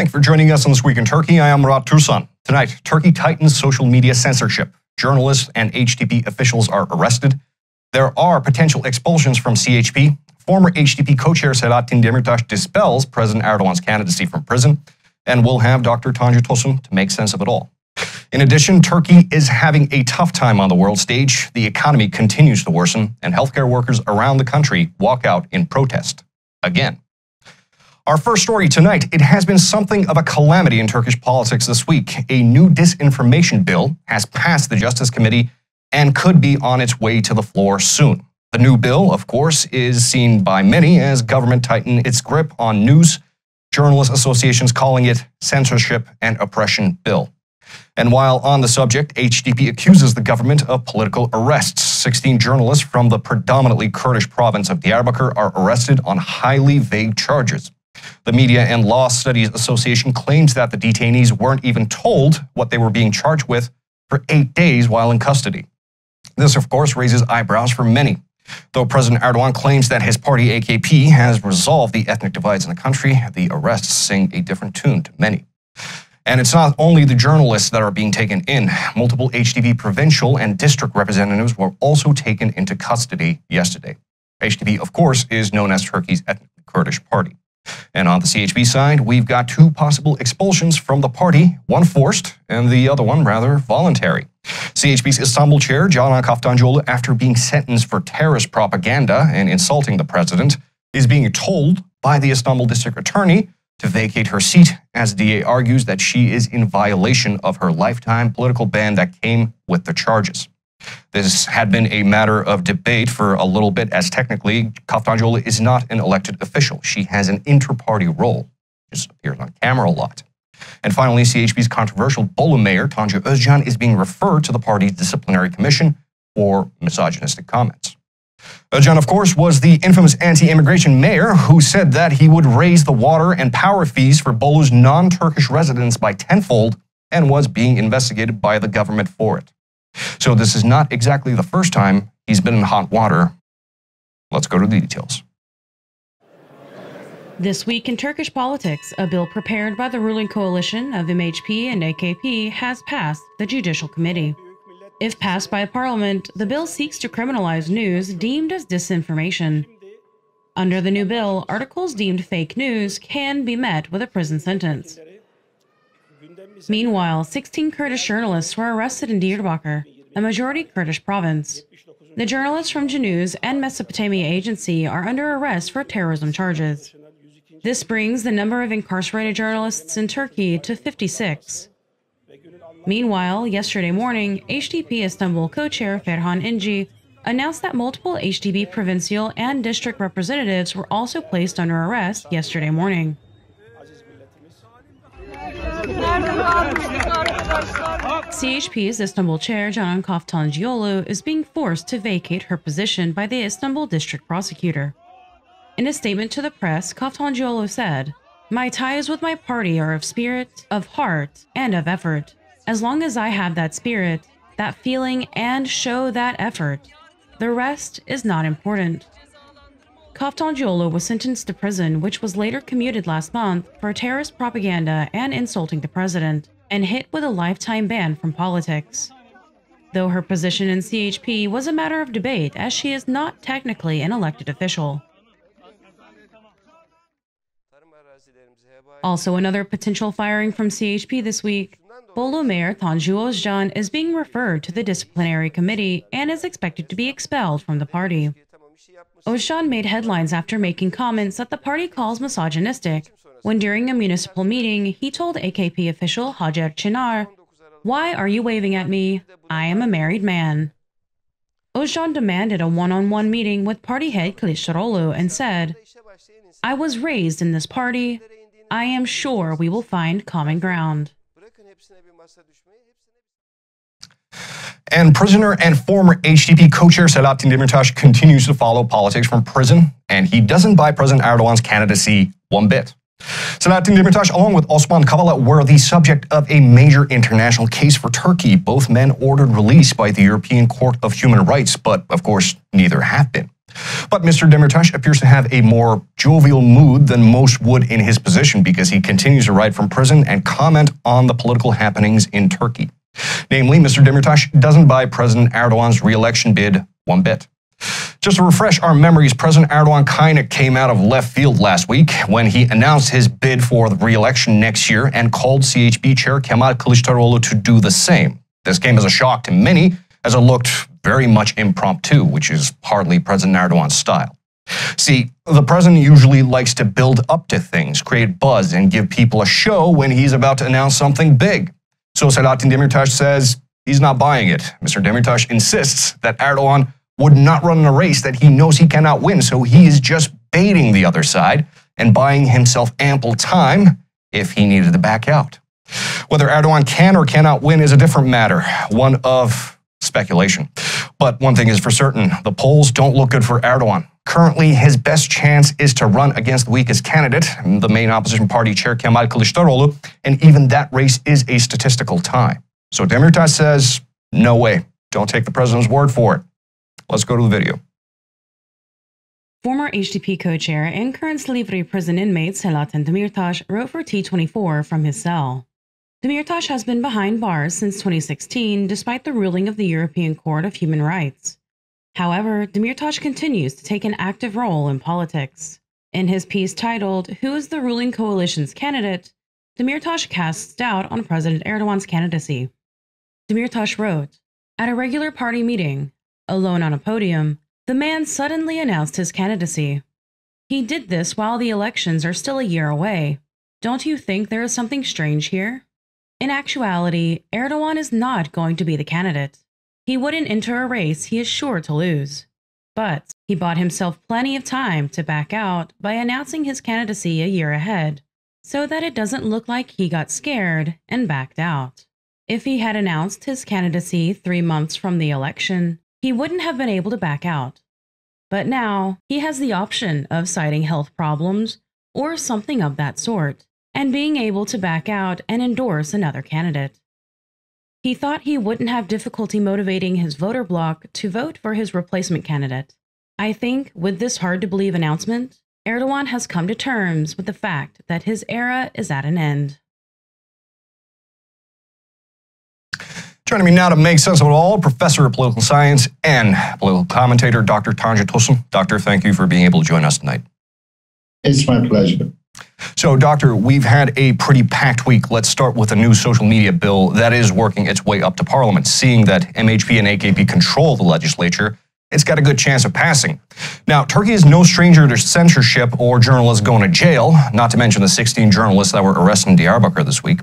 Thank you for joining us on This Week in Turkey. I am Murat Tursan. Tonight, Turkey tightens social media censorship. Journalists and HDP officials are arrested. There are potential expulsions from CHP. Former HDP co-chair Selahattin Demirtas dispels President Erdogan's candidacy from prison. And we'll have Dr. Tanju Tosun to make sense of it all. In addition, Turkey is having a tough time on the world stage. The economy continues to worsen, and healthcare workers around the country walk out in protest again. Our first story tonight, it has been something of a calamity in Turkish politics this week. A new disinformation bill has passed the Justice Committee and could be on its way to the floor soon. The new bill, of course, is seen by many as government tighten its grip on news, journalist associations calling it censorship and oppression bill. And while on the subject, HDP accuses the government of political arrests. 16 journalists from the predominantly Kurdish province of Diyarbakir are arrested on highly vague charges. The Media and Law Studies Association claims that the detainees weren't even told what they were being charged with for 8 days while in custody. This, of course, raises eyebrows for many. Though President Erdogan claims that his party AKP has resolved the ethnic divides in the country, the arrests sing a different tune to many. And it's not only the journalists that are being taken in. Multiple HDP provincial and district representatives were also taken into custody yesterday. HDP, of course, is known as Turkey's ethnic Kurdish party. And on the CHP side, we've got two possible expulsions from the party, one forced and the other one rather voluntary. CHP's Istanbul chair, Canan Kaftancıoğlu, after being sentenced for terrorist propaganda and insulting the president, is being told by the Istanbul district attorney to vacate her seat, as DA argues that she is in violation of her lifetime political ban that came with the charges. This had been a matter of debate for a little bit, as technically Kaftancıoğlu is not an elected official. She has an inter-party role, just appears on camera a lot. And finally, CHP's controversial Bolu mayor, Tanju Özcan, is being referred to the party's disciplinary commission for misogynistic comments. Özcan, of course, was the infamous anti-immigration mayor who said that he would raise the water and power fees for Bolu's non-Turkish residents by tenfold and was being investigated by the government for it. So this is not exactly the first time he's been in hot water. Let's go to the details. This week in Turkish politics, a bill prepared by the ruling coalition of MHP and AKP has passed the Judicial Committee. If passed by Parliament, the bill seeks to criminalize news deemed as disinformation. Under the new bill, articles deemed fake news can be met with a prison sentence. Meanwhile, 16 Kurdish journalists were arrested in Diyarbakir, a majority Kurdish province. The journalists from Januz and Mesopotamia Agency are under arrest for terrorism charges. This brings the number of incarcerated journalists in Turkey to 56. Meanwhile, yesterday morning, HDP Istanbul co-chair Ferhan İnci announced that multiple HDP provincial and district representatives were also placed under arrest yesterday morning. CHP's Istanbul chair, Canan Kaftancıoğlu, is being forced to vacate her position by the Istanbul district prosecutor. In a statement to the press, Kaftancıoğlu said, "My ties with my party are of spirit, of heart, and of effort. As long as I have that spirit, that feeling, and show that effort, the rest is not important." Kaftancıoğlu was sentenced to prison, which was later commuted last month for terrorist propaganda and insulting the president, and hit with a lifetime ban from politics. Though her position in CHP was a matter of debate, as she is not technically an elected official. Also, another potential firing from CHP this week. Bolu Mayor Tanju Özcan is being referred to the disciplinary committee and is expected to be expelled from the party. Özcan made headlines after making comments that the party calls misogynistic, when during a municipal meeting, he told AKP official Hacer Çınar, "Why are you waving at me? I am a married man." Özcan demanded a one-on-one meeting with party head Kılıçdaroğlu and said, "I was raised in this party. I am sure we will find common ground." And prisoner and former HDP co-chair Selahattin Demirtas continues to follow politics from prison, and he doesn't buy President Erdogan's candidacy one bit. Selahattin Demirtas, along with Osman Kavala, were the subject of a major international case for Turkey. Both men ordered release by the European Court of Human Rights, but of course, neither have been. But Mr. Demirtas appears to have a more jovial mood than most would in his position because he continues to write from prison and comment on the political happenings in Turkey. Namely, Mr. Demirtas doesn't buy President Erdogan's re-election bid one bit. Just to refresh our memories, President Erdogan kind of came out of left field last week when he announced his bid for the re-election next year and called CHP chair Kemal Kılıçdaroğlu to do the same. This came as a shock to many, as it looked very much impromptu, which is hardly President Erdogan's style. See, the president usually likes to build up to things, create buzz, and give people a show when he's about to announce something big. So Selahattin Demirtas says he's not buying it. Mr. Demirtas insists that Erdogan would not run in a race that he knows he cannot win, so he is just baiting the other side and buying himself ample time if he needed to back out. Whether Erdogan can or cannot win is a different matter, one of speculation. But one thing is for certain, the polls don't look good for Erdogan. Currently, his best chance is to run against the weakest candidate, the main opposition party chair Kemal Kılıçdaroğlu, and even that race is a statistical tie. So Demirtas says, no way, don't take the president's word for it. Let's go to the video. Former HDP co-chair and current Silivri prison inmate Selahattin Demirtas wrote for T24 from his cell. Demirtas has been behind bars since 2016 despite the ruling of the European Court of Human Rights. However, Demirtas continues to take an active role in politics. In his piece titled, "Who is the ruling coalition's candidate?" Demirtas casts doubt on President Erdogan's candidacy. Demirtas wrote, "At a regular party meeting, alone on a podium, the man suddenly announced his candidacy. He did this while the elections are still a year away. Don't you think there is something strange here? In actuality, Erdogan is not going to be the candidate. He wouldn't enter a race he is sure to lose. But he bought himself plenty of time to back out by announcing his candidacy a year ahead, so that it doesn't look like he got scared and backed out. If he had announced his candidacy 3 months from the election, he wouldn't have been able to back out. But now, he has the option of citing health problems or something of that sort, and being able to back out and endorse another candidate. He thought he wouldn't have difficulty motivating his voter bloc to vote for his replacement candidate. I think with this hard-to-believe announcement, Erdogan has come to terms with the fact that his era is at an end." Joining me now to make sense of it all, Professor of Political Science and political commentator, Dr. Tanju Tosun. Doctor, thank you for being able to join us tonight. It's my pleasure. So, Doctor, we've had a pretty packed week. Let's start with a new social media bill that is working its way up to Parliament. Seeing that MHP and AKP control the legislature, it's got a good chance of passing. Now, Turkey is no stranger to censorship or journalists going to jail, not to mention the 16 journalists that were arrested in Diyarbakir this week.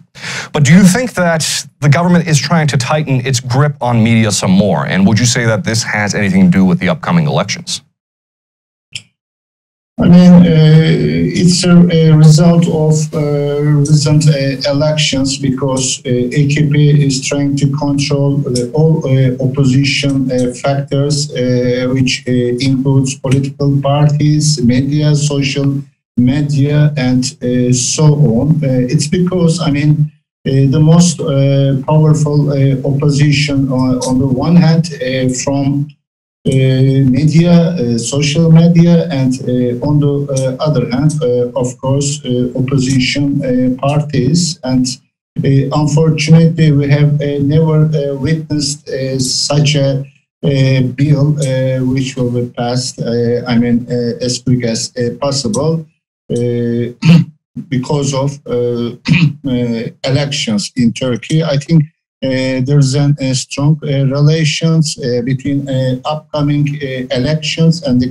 But do you think that the government is trying to tighten its grip on media some more? And would you say that this has anything to do with the upcoming elections? I mean, it's a result of recent elections because AKP is trying to control all opposition factors, which includes political parties, media, social media, and so on. It's because, I mean, the most powerful opposition on the one hand from media, social media, and on the other hand, of course, opposition parties. And unfortunately, we have never witnessed such a bill which will be passed, as quick as possible because of elections in Turkey. I think there's a strong relations between upcoming elections and the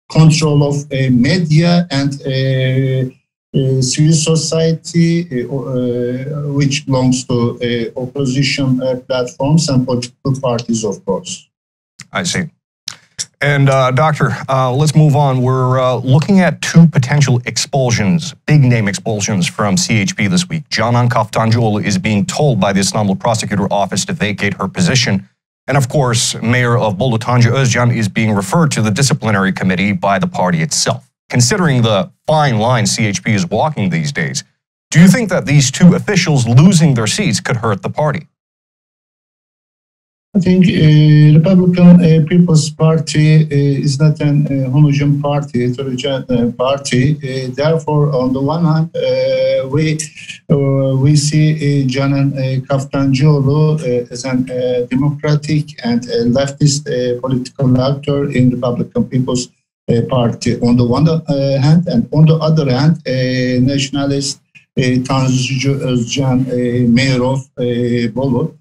control of media and civil society, which belongs to opposition platforms and political parties, of course. I see. And Doctor, let's move on. We're looking at two potential expulsions, big-name expulsions from CHP this week. Canan Kaftancıoğlu is being told by the Istanbul Prosecutor Office to vacate her position. And of course, Mayor of Bolu Tanju Özcan is being referred to the disciplinary committee by the party itself. Considering the fine line CHP is walking these days, do you think that these two officials losing their seats could hurt the party? I think Republican People's Party is not an homogeneous party, heterogeneous party. Therefore, on the one hand, we see Canan Kaftancıoğlu as a democratic and leftist political actor in Republican People's Party on the one hand, and on the other hand, nationalist Tanju Özcan, mayor of Bolu.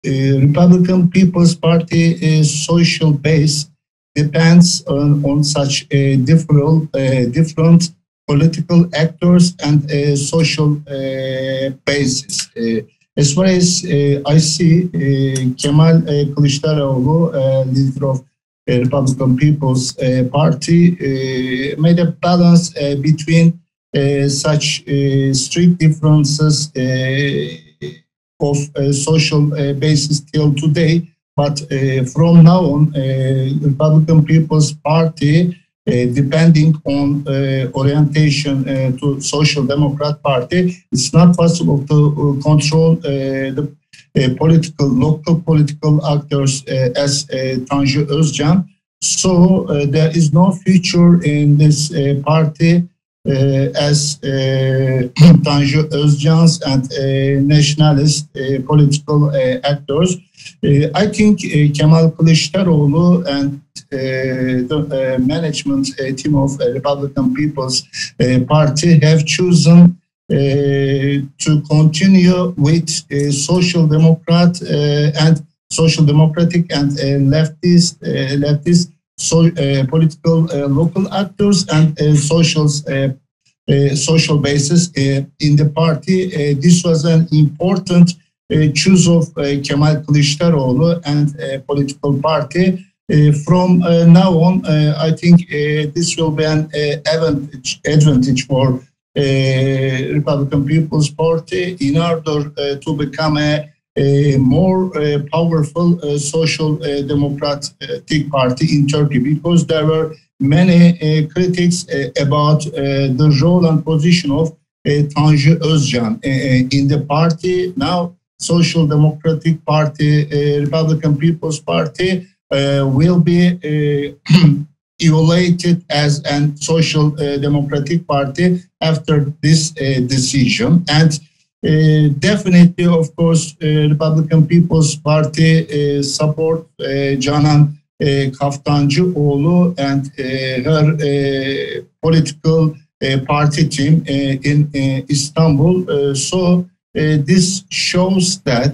Republican People's Party social base depends on such different political actors and social bases. As far as I see, Kemal Kılıçdaroğlu, leader of Republican People's Party, made a balance between such strict differences of social basis till today. But from now on, Republican People's Party, depending on orientation to Social Democrat Party, it's not possible to control the local political actors as Tanju Özcan. So there is no future in this party as Tanju Özcan's and nationalist political actors. I think Kemal Kılıçdaroğlu and the management team of Republican People's Party have chosen to continue with social democrat and social democratic and leftist political local actors and social bases in the party. This was an important choice of Kemal Kılıçdaroğlu and political party. From now on, I think this will be an advantage for Republican People's Party in order to become a more powerful social democratic party in Turkey, because there were many critics about the role and position of Tanju Özcan in the party. Now, Social Democratic Party, Republican People's Party will be evaluated as a social democratic party after this decision. And definitely, of course, Republican People's Party support Canan Kaftancıoğlu and her political party team in Istanbul. So this shows that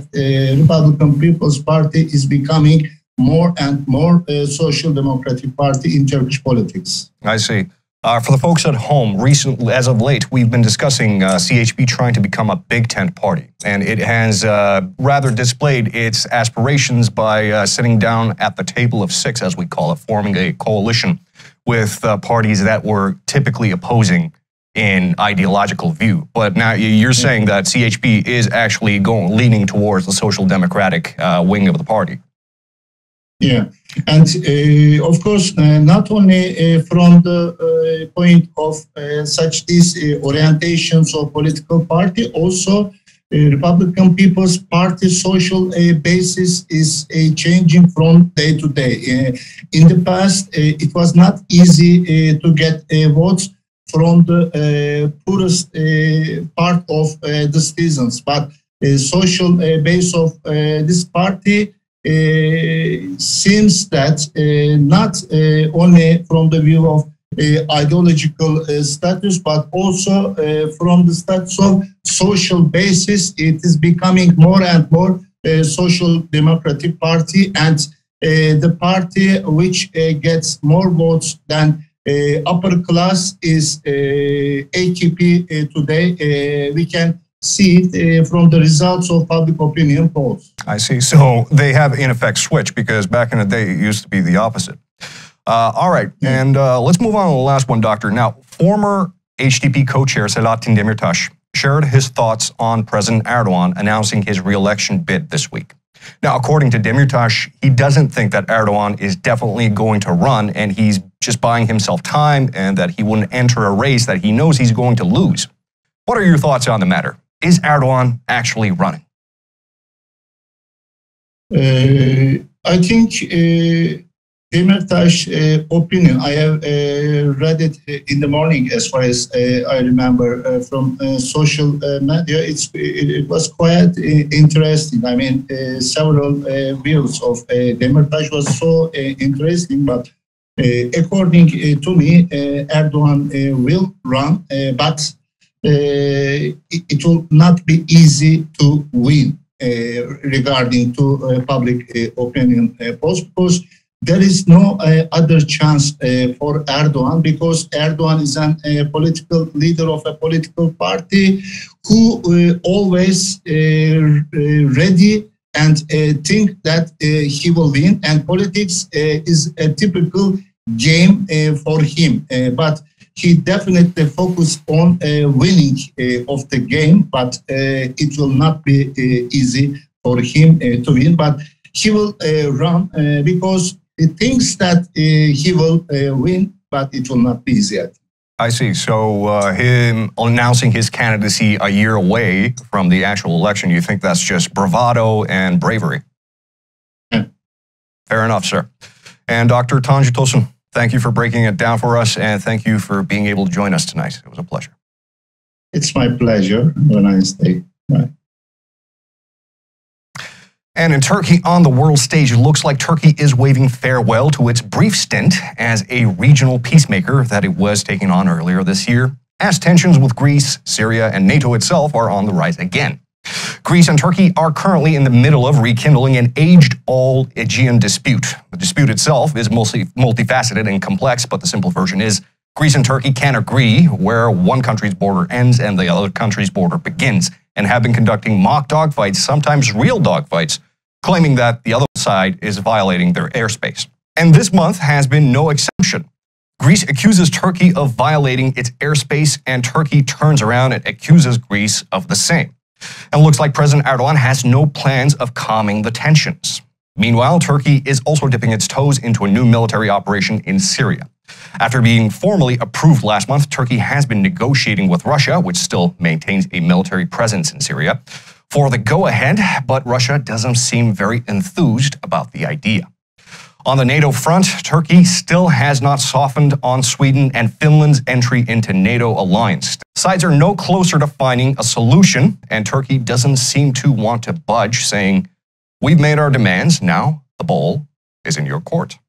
Republican People's Party is becoming more and more social democratic party in Turkish politics. I see. For the folks at home, recently, as of late, we've been discussing CHP trying to become a big tent party. And it has rather displayed its aspirations by sitting down at the table of six, as we call it, forming a coalition with parties that were typically opposing in ideological view. But now you're saying that CHP is actually leaning towards the social democratic wing of the party. Yeah, and of course, not only from the point of such these orientations of political party, also Republican People's Party social basis is changing from day to day. In the past, it was not easy to get votes from the poorest part of the citizens, but social base of this party seems that not only from the view of ideological status, but also from the status of social basis, it is becoming more and more social democratic party, and the party which gets more votes than upper class is AKP today. We can see it from the results of public opinion polls. I see. So they have, in effect, switched, because back in the day, it used to be the opposite. All right. And let's move on to the last one, Doctor. Now, former HDP co-chair Selahattin Demirtas shared his thoughts on President Erdogan announcing his re-election bid this week. Now, according to Demirtas, he doesn't think that Erdogan is definitely going to run, and he's just buying himself time, and that he wouldn't enter a race that he knows he's going to lose. What are your thoughts on the matter? Is Erdogan actually running? I think Demirtaş opinion, I have read it in the morning as far as I remember from social media. It was quite interesting. I mean, several views of Demirtaş was so interesting, but according to me, Erdogan will run, but it will not be easy to win regarding to public opinion polls, because there is no other chance for Erdogan, because Erdogan is a political leader of a political party who always ready and think that he will win. And politics is a typical game for him. But he definitely focused on winning of the game, but it will not be easy for him to win. But he will run because he thinks that he will win, but it will not be easy. I see. So him announcing his candidacy a year away from the actual election, you think that's just bravado and bravery? Yeah. Fair enough, sir. And Dr. Tancı Tosun, thank you for breaking it down for us, and thank you for being able to join us tonight. It was a pleasure. It's my pleasure. Have a nice day. Bye. And in Turkey, on the world stage, it looks like Turkey is waving farewell to its brief stint as a regional peacemaker that it was taking on earlier this year, as tensions with Greece, Syria, and NATO itself are on the rise again. Greece and Turkey are currently in the middle of rekindling an age-old Aegean dispute. The dispute itself is mostly multifaceted and complex, but the simple version is Greece and Turkey can't agree where one country's border ends and the other country's border begins, and have been conducting mock dogfights, sometimes real dogfights, claiming that the other side is violating their airspace. And this month has been no exception. Greece accuses Turkey of violating its airspace, and Turkey turns around and accuses Greece of the same. And it looks like President Erdogan has no plans of calming the tensions. Meanwhile, Turkey is also dipping its toes into a new military operation in Syria. After being formally approved last month, Turkey has been negotiating with Russia, which still maintains a military presence in Syria, for the go-ahead, but Russia doesn't seem very enthused about the idea. On the NATO front, Turkey still has not softened on Sweden and Finland's entry into NATO alliance. Sides are no closer to finding a solution, and Turkey doesn't seem to want to budge, saying, "We've made our demands, now the ball is in your court."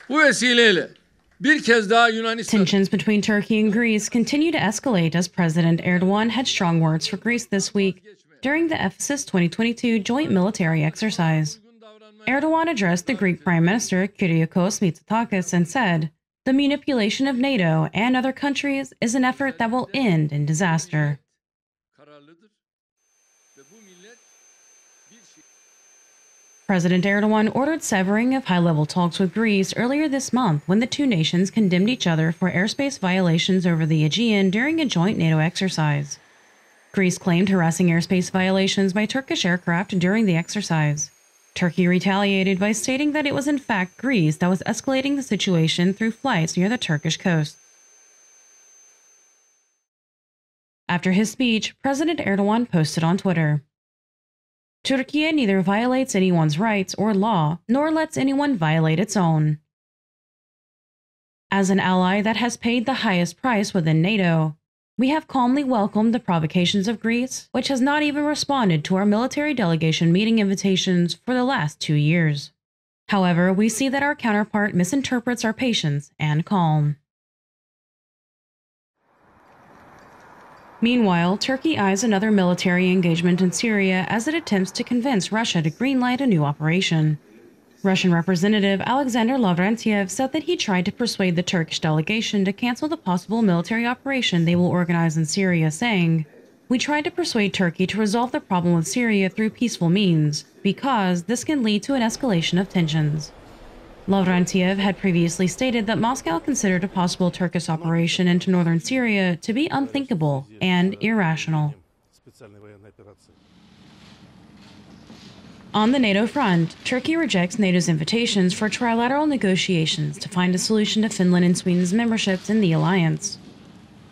Bu vesileyle bir kez daha Yunanistan... Tensions between Turkey and Greece continue to escalate as President Erdogan had strong words for Greece this week during the Ephesus 2022 joint military exercise. Erdogan addressed the Greek Prime Minister Kyriakos Mitsotakis and said, "The manipulation of NATO and other countries is an effort that will end in disaster." President Erdogan ordered severing of high-level talks with Greece earlier this month when the two nations condemned each other for airspace violations over the Aegean during a joint NATO exercise. Greece claimed harassing airspace violations by Turkish aircraft during the exercise. Turkey retaliated by stating that it was in fact Greece that was escalating the situation through flights near the Turkish coast. After his speech, President Erdogan posted on Twitter, "Turkey neither violates anyone's rights or law, nor lets anyone violate its own. As an ally that has paid the highest price within NATO, we have calmly welcomed the provocations of Greece, which has not even responded to our military delegation meeting invitations for the last 2 years. However, we see that our counterpart misinterprets our patience and calm." Meanwhile, Turkey eyes another military engagement in Syria as it attempts to convince Russia to greenlight a new operation. Russian Representative Alexander Lavrentiev said that he tried to persuade the Turkish delegation to cancel the possible military operation they will organize in Syria, saying, "We tried to persuade Turkey to resolve the problem with Syria through peaceful means, because this can lead to an escalation of tensions." Lavrentiev had previously stated that Moscow considered a possible Turkish operation into northern Syria to be unthinkable and irrational. On the NATO front, Turkey rejects NATO's invitations for trilateral negotiations to find a solution to Finland and Sweden's memberships in the alliance.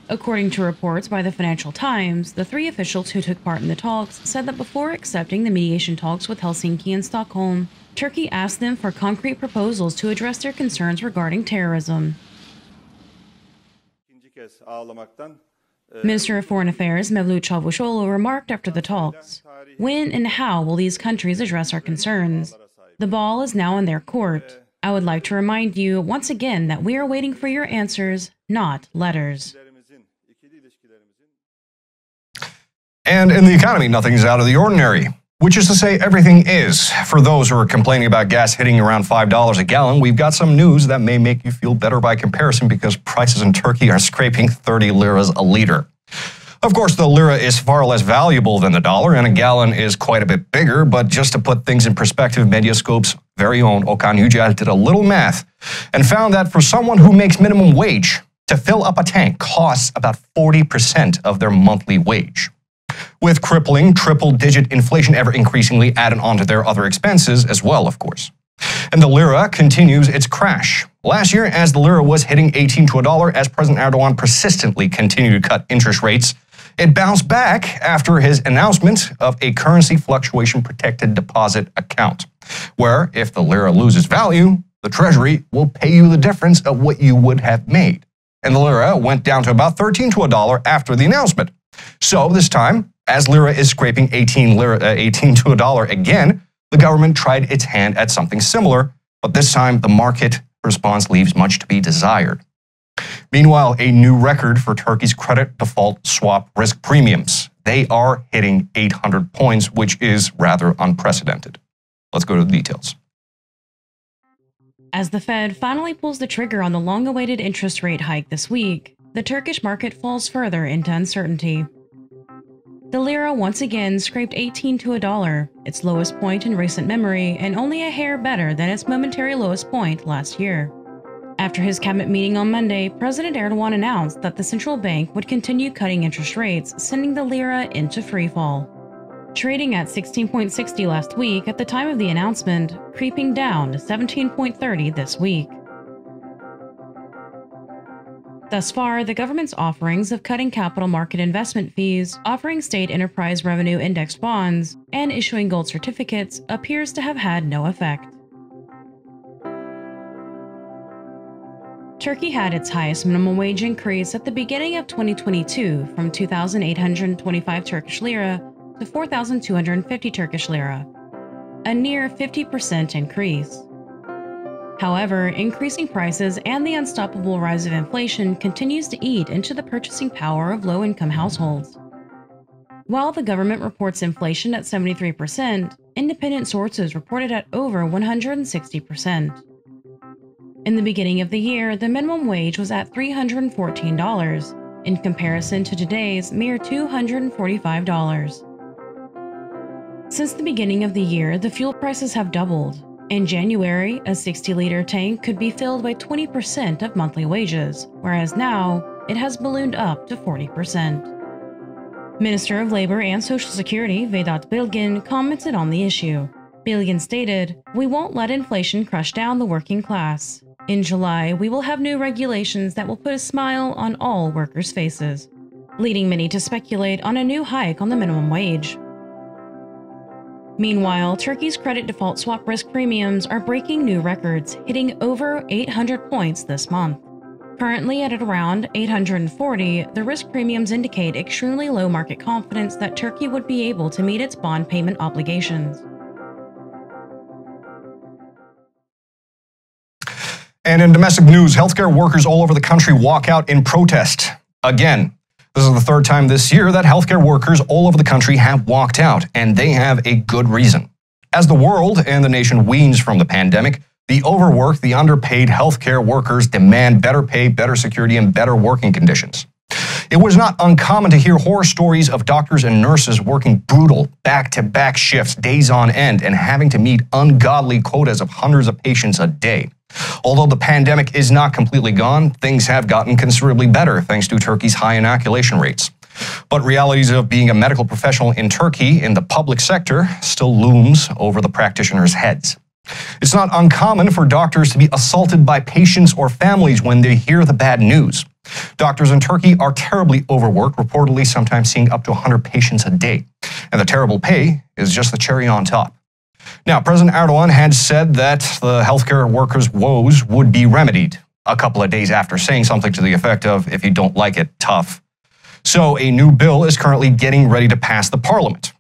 According to reports by the Financial Times, the three officials who took part in the talks said that before accepting the mediation talks with Helsinki and Stockholm, Turkey asked them for concrete proposals to address their concerns regarding terrorism. Minister of Foreign Affairs Mevlut Çavuşoğlu remarked after the talks, "When and how will these countries address our concerns? The ball is now in their court. I would like to remind you once again that we are waiting for your answers, not letters." And in the economy, nothing's out of the ordinary, which is to say everything is. For those who are complaining about gas hitting around $5 a gallon, we've got some news that may make you feel better by comparison because prices in Turkey are scraping 30 liras a liter. Of course, the lira is far less valuable than the dollar, and a gallon is quite a bit bigger, but just to put things in perspective, Medyascope's very own Okan Yücel did a little math and found that for someone who makes minimum wage, to fill up a tank costs about 40% of their monthly wage. With crippling triple-digit inflation ever increasingly added onto their other expenses as well, of course. And the lira continues its crash. Last year, as the lira was hitting 18 to a dollar, as President Erdogan persistently continued to cut interest rates, it bounced back after his announcement of a currency fluctuation protected deposit account, where if the lira loses value, the Treasury will pay you the difference of what you would have made. And the lira went down to about 13 to a dollar after the announcement. So this time, as lira is scraping 18 to a dollar again, the government tried its hand at something similar, but this time the market response leaves much to be desired. Meanwhile, a new record for Turkey's credit default swap risk premiums. They are hitting 800 points, which is rather unprecedented. Let's go to the details. As the Fed finally pulls the trigger on the long-awaited interest rate hike this week, the Turkish market falls further into uncertainty. The lira once again scraped 18 to a dollar, its lowest point in recent memory, and only a hair better than its momentary lowest point last year. After his cabinet meeting on Monday, President Erdogan announced that the central bank would continue cutting interest rates, sending the lira into freefall. Trading at 16.60 last week at the time of the announcement, creeping down to 17.30 this week. Thus far, the government's offerings of cutting capital market investment fees, offering state enterprise revenue indexed bonds, and issuing gold certificates appears to have had no effect. Turkey had its highest minimum wage increase at the beginning of 2022 from 2,825 Turkish lira to 4,250 Turkish lira, a near 50% increase. However, increasing prices and the unstoppable rise of inflation continues to eat into the purchasing power of low-income households. While the government reports inflation at 73%, independent sources reported at over 160%. In the beginning of the year, the minimum wage was at $314, in comparison to today's mere $245. Since the beginning of the year, the fuel prices have doubled. In January, a 60-liter tank could be filled by 20% of monthly wages, whereas now, it has ballooned up to 40%. Minister of Labor and Social Security Vedat Bilgin commented on the issue. Bilgin stated, "We won't let inflation crush down the working class. In July, we will have new regulations that will put a smile on all workers' faces," leading many to speculate on a new hike on the minimum wage. Meanwhile, Turkey's credit default swap risk premiums are breaking new records, hitting over 800 points this month. Currently at around 840, the risk premiums indicate extremely low market confidence that Turkey would be able to meet its bond payment obligations. And in domestic news, healthcare workers all over the country walk out in protest. Again, this is the third time this year that healthcare workers all over the country have walked out, and they have a good reason. As the world and the nation weans from the pandemic, the overworked, the underpaid healthcare workers demand better pay, better security, and better working conditions. It was not uncommon to hear horror stories of doctors and nurses working brutal, back-to-back shifts, days on end, and having to meet ungodly quotas of hundreds of patients a day. Although the pandemic is not completely gone, things have gotten considerably better thanks to Turkey's high inoculation rates. But realities of being a medical professional in Turkey in the public sector still looms over the practitioners' heads. It's not uncommon for doctors to be assaulted by patients or families when they hear the bad news. Doctors in Turkey are terribly overworked, reportedly sometimes seeing up to 100 patients a day. And the terrible pay is just the cherry on top. Now, President Erdogan had said that the healthcare workers' woes would be remedied a couple of days after saying something to the effect of, if you don't like it, tough. So a new bill is currently getting ready to pass the parliament.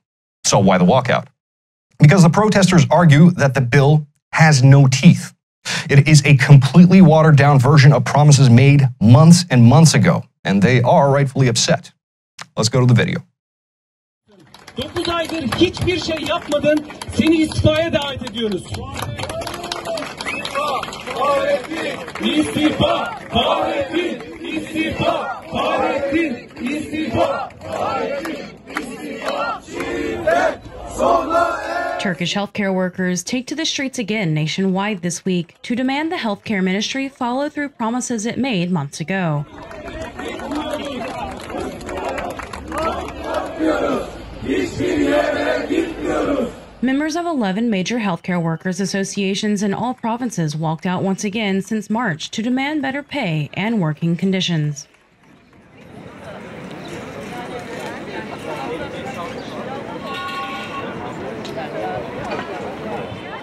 So why the walkout? Because the protesters argue that the bill has no teeth. It is a completely watered-down version of promises made months and months ago, and they are rightfully upset. Let's go to the video. 9 aydır hiçbir şey yapmadın, seni istifaya davet ediyoruz. İstifa, Fahrettin, istifa, Fahrettin, istifa, Fahrettin, istifa, şiddet, sona er. Turkish healthcare workers take to the streets again nationwide this week to demand the healthcare ministry follow through promises it made months ago. Members of 11 major healthcare workers associations in all provinces walked out once again since March to demand better pay and working conditions.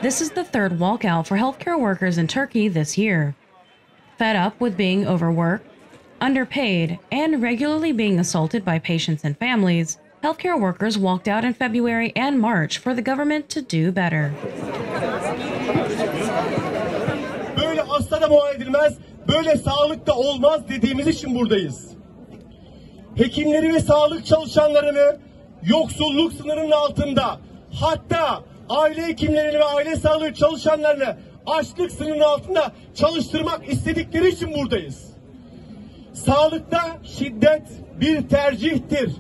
This is the third walkout for healthcare workers in Turkey this year. Fed up with being overworked, underpaid, and regularly being assaulted by patients and families, healthcare workers walked out in February and March for the government to do better. Böyle hasta da muayene edilmez, böyle sağlık da olmaz dediğimiz için buradayız. Hekimleri ve sağlık çalışanlarını yoksulluk sınırının altında, hatta aile hekimlerini ve aile sağlığı çalışanlarını açlık sınırının altında çalıştırmak istedikleri için buradayız. Sağlıkta şiddet bir tercihtir.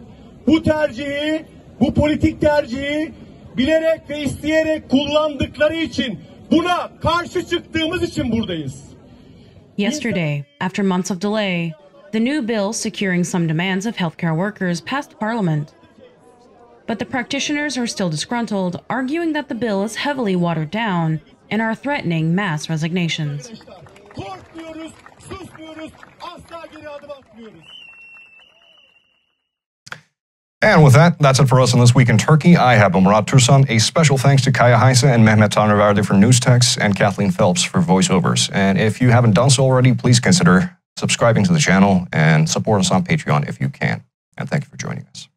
Bu tercihi, bu politik tercihi bilerek ve isteyerek kullandıkları için, buna karşı çıktığımız için buradayız. Yesterday, after months of delay, the new bill securing some demands of healthcare workers passed Parliament. But the practitioners are still disgruntled, arguing that the bill is heavily watered down and are threatening mass resignations. Korkmuyoruz, susmuyoruz, asla geri adım atmıyoruz. And with that, that's it for us on This Week in Turkey. I have been Murat Tursan. A special thanks to Kaya Heise and Mehmet Tanrıverdi for news texts and Kathleen Phelps for voiceovers. And if you haven't done so already, please consider subscribing to the channel and support us on Patreon if you can. And thank you for joining us.